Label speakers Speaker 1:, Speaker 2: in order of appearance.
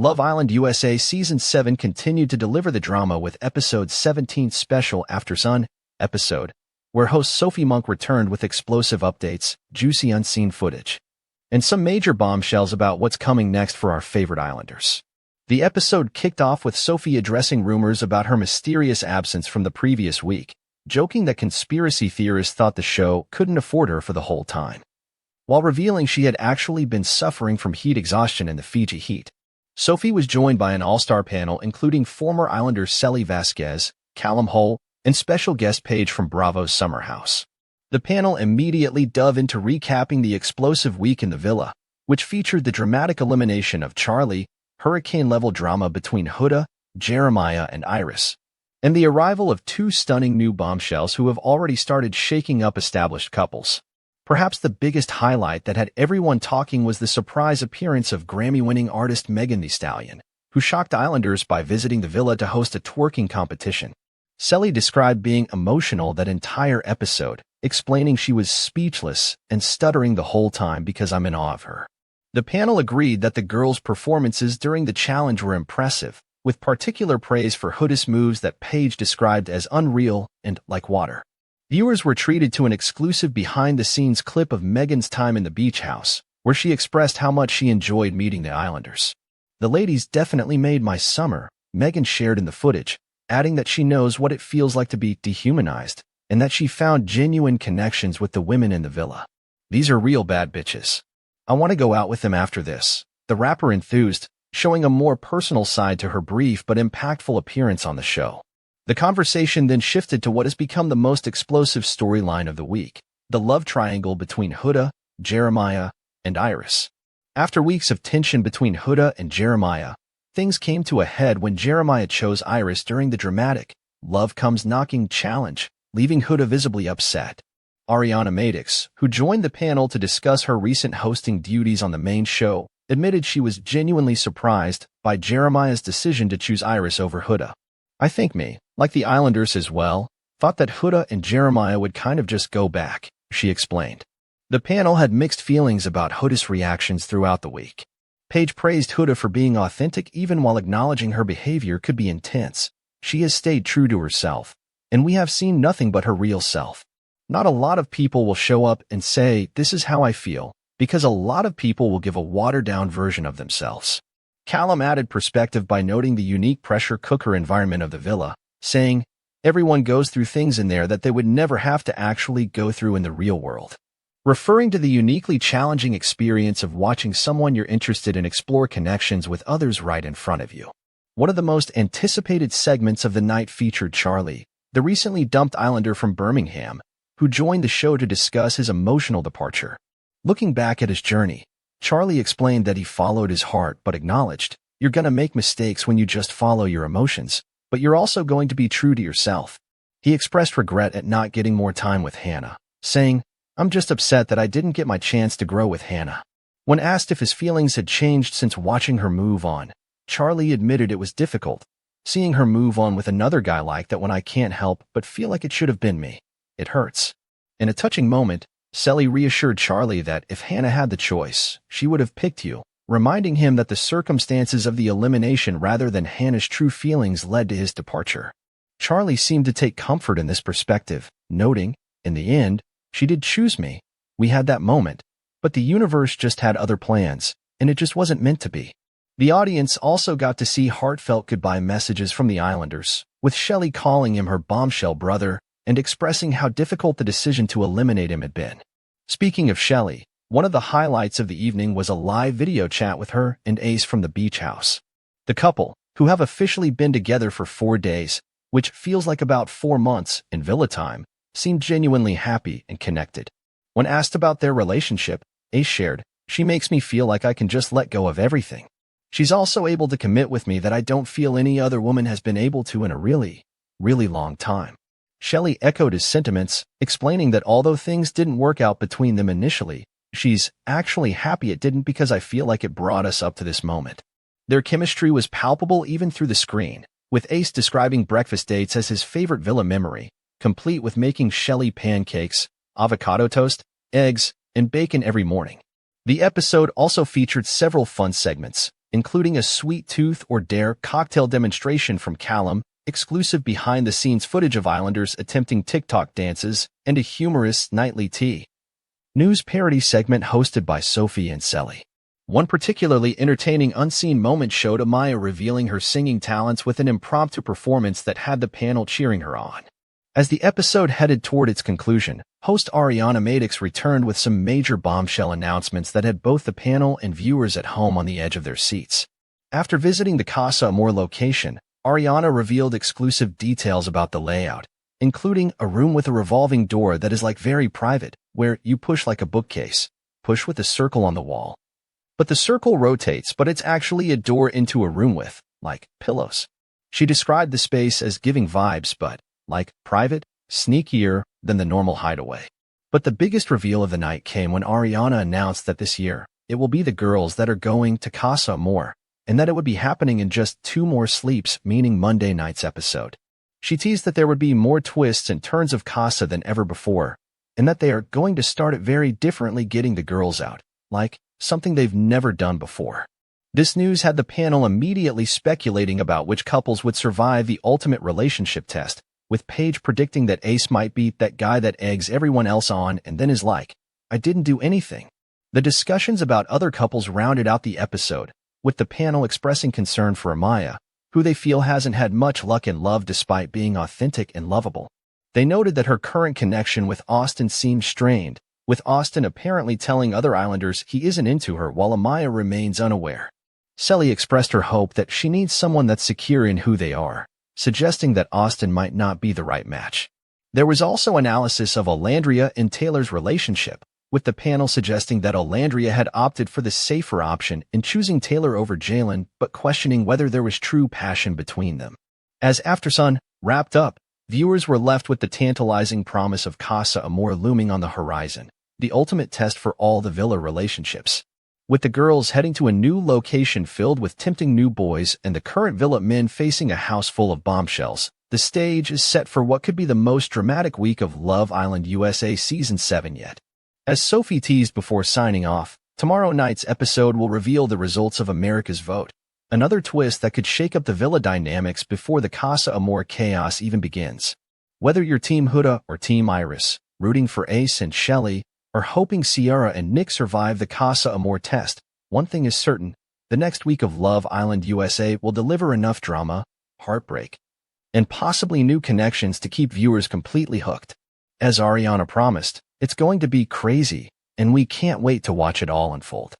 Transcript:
Speaker 1: Love Island USA Season 7 continued to deliver the drama with episode 17 Special After Sun episode, where host Sophie Monk returned with explosive updates, juicy unseen footage, and some major bombshells about what's coming next for our favorite Islanders. The episode kicked off with Sophie addressing rumors about her mysterious absence from the previous week, joking that conspiracy theorists thought the show couldn't afford her for the whole time, while revealing she had actually been suffering from heat exhaustion in the Fiji heat. Sophie was joined by an all-star panel including former Islanders Shelly Vasquez, Callum Hull, and special guest Paige from Bravo's Summer House. The panel immediately dove into recapping the explosive week in the villa, which featured the dramatic elimination of Charlie, hurricane-level drama between Huda, Jeremiah, and Iris, and the arrival of two stunning new bombshells who have already started shaking up established couples. Perhaps the biggest highlight that had everyone talking was the surprise appearance of Grammy-winning artist Megan Thee Stallion, who shocked Islanders by visiting the villa to host a twerking competition. Shelly described being emotional that entire episode, explaining she was speechless and stuttering the whole time because I'm in awe of her. The panel agreed that the girls' performances during the challenge were impressive, with particular praise for Huda's moves that Paige described as unreal and like water. Viewers were treated to an exclusive behind-the-scenes clip of Megan's time in the beach house, where she expressed how much she enjoyed meeting the Islanders. "The ladies definitely made my summer," Megan shared in the footage, adding that she knows what it feels like to be dehumanized, and that she found genuine connections with the women in the villa. "These are real bad bitches. I want to go out with them after this," the rapper enthused, showing a more personal side to her brief but impactful appearance on the show. The conversation then shifted to what has become the most explosive storyline of the week, the love triangle between Huda, Jeremiah, and Iris. After weeks of tension between Huda and Jeremiah, things came to a head when Jeremiah chose Iris during the dramatic Love Comes Knocking challenge, leaving Huda visibly upset. Ariana Madix, who joined the panel to discuss her recent hosting duties on the main show, admitted she was genuinely surprised by Jeremiah's decision to choose Iris over Huda. "I think me, like the Islanders as well, thought that Huda and Jeremiah would kind of just go back," she explained. The panel had mixed feelings about Huda's reactions throughout the week. Paige praised Huda for being authentic even while acknowledging her behavior could be intense. "She has stayed true to herself, and we have seen nothing but her real self. Not a lot of people will show up and say, 'This is how I feel,' because a lot of people will give a watered-down version of themselves." Callum added perspective by noting the unique pressure cooker environment of the villa, saying, "Everyone goes through things in there that they would never have to actually go through in the real world," referring to the uniquely challenging experience of watching someone you're interested in explore connections with others right in front of you. One of the most anticipated segments of the night featured Charlie, the recently dumped Islander from Birmingham, who joined the show to discuss his emotional departure. Looking back at his journey, Charlie explained that he followed his heart but acknowledged, "You're gonna make mistakes when you just follow your emotions, but you're also going to be true to yourself." He expressed regret at not getting more time with Hannah, saying, "I'm just upset that I didn't get my chance to grow with Hannah." When asked if his feelings had changed since watching her move on, Charlie admitted it was difficult, seeing her move on with another guy like that when I can't help but feel like it should have been me. It hurts. In a touching moment, Shelly reassured Charlie that if Hannah had the choice, she would have picked you, reminding him that the circumstances of the elimination rather than Hannah's true feelings led to his departure. Charlie seemed to take comfort in this perspective, noting, "In the end, she did choose me. We had that moment, but the universe just had other plans, and it just wasn't meant to be." The audience also got to see heartfelt goodbye messages from the Islanders, with Shelly calling him her bombshell brother and expressing how difficult the decision to eliminate him had been. Speaking of Shelly, one of the highlights of the evening was a live video chat with her and Ace from the beach house. The couple, who have officially been together for 4 days, which feels like about 4 months in villa time, seemed genuinely happy and connected. When asked about their relationship, Ace shared, "She makes me feel like I can just let go of everything. She's also able to commit with me that I don't feel any other woman has been able to in a really, really long time." Shelly echoed his sentiments, explaining that although things didn't work out between them initially, she's actually happy it didn't because I feel like it brought us up to this moment. Their chemistry was palpable even through the screen, with Ace describing breakfast dates as his favorite villa memory, complete with making Shelly pancakes, avocado toast, eggs, and bacon every morning. The episode also featured several fun segments, including a sweet tooth or dare cocktail demonstration from Callum, exclusive behind-the-scenes footage of Islanders attempting TikTok dances, and a humorous nightly tea news parody segment hosted by Sophie and Selly. One particularly entertaining unseen moment showed Amaya revealing her singing talents with an impromptu performance that had the panel cheering her on. As the episode headed toward its conclusion, host Ariana Madix returned with some major bombshell announcements that had both the panel and viewers at home on the edge of their seats. After visiting the Casa Amor location, Ariana revealed exclusive details about the layout, including a room with a revolving door that is like very private, where you push like a bookcase, push with a circle on the wall. But the circle rotates, but it's actually a door into a room with, like, pillows. She described the space as giving vibes, but, like, private, sneakier than the normal hideaway. But the biggest reveal of the night came when Ariana announced that this year, it will be the girls that are going to Casa Amor, and that it would be happening in just 2 more sleeps, meaning Monday night's episode. She teased that there would be more twists and turns of Casa than ever before, and that they are going to start it very differently, getting the girls out, like something they've never done before. This news had the panel immediately speculating about which couples would survive the ultimate relationship test, with Paige predicting that Ace might be that guy that eggs everyone else on and then is like, I didn't do anything. The discussions about other couples rounded out the episode, with the panel expressing concern for Amaya, who they feel hasn't had much luck in love despite being authentic and lovable. They noted that her current connection with Austin seemed strained, with Austin apparently telling other Islanders he isn't into her while Amaya remains unaware. Selly expressed her hope that she needs someone that's secure in who they are, suggesting that Austin might not be the right match. There was also analysis of Olandria and Taylor's relationship, with the panel suggesting that Olandria had opted for the safer option in choosing Taylor over Jalen, but questioning whether there was true passion between them. As Aftersun wrapped up, viewers were left with the tantalizing promise of Casa Amor looming on the horizon, the ultimate test for all the villa relationships. With the girls heading to a new location filled with tempting new boys and the current villa men facing a house full of bombshells, the stage is set for what could be the most dramatic week of Love Island USA Season 7 yet. As Sophie teased before signing off, tomorrow night's episode will reveal the results of America's vote, another twist that could shake up the villa dynamics before the Casa Amor chaos even begins. Whether you're Team Huda or Team Iris, rooting for Ace and Shelley, or hoping Sierra and Nick survive the Casa Amor test, one thing is certain, the next week of Love Island USA will deliver enough drama, heartbreak, and possibly new connections to keep viewers completely hooked. As Ariana promised, it's going to be crazy, and we can't wait to watch it all unfold.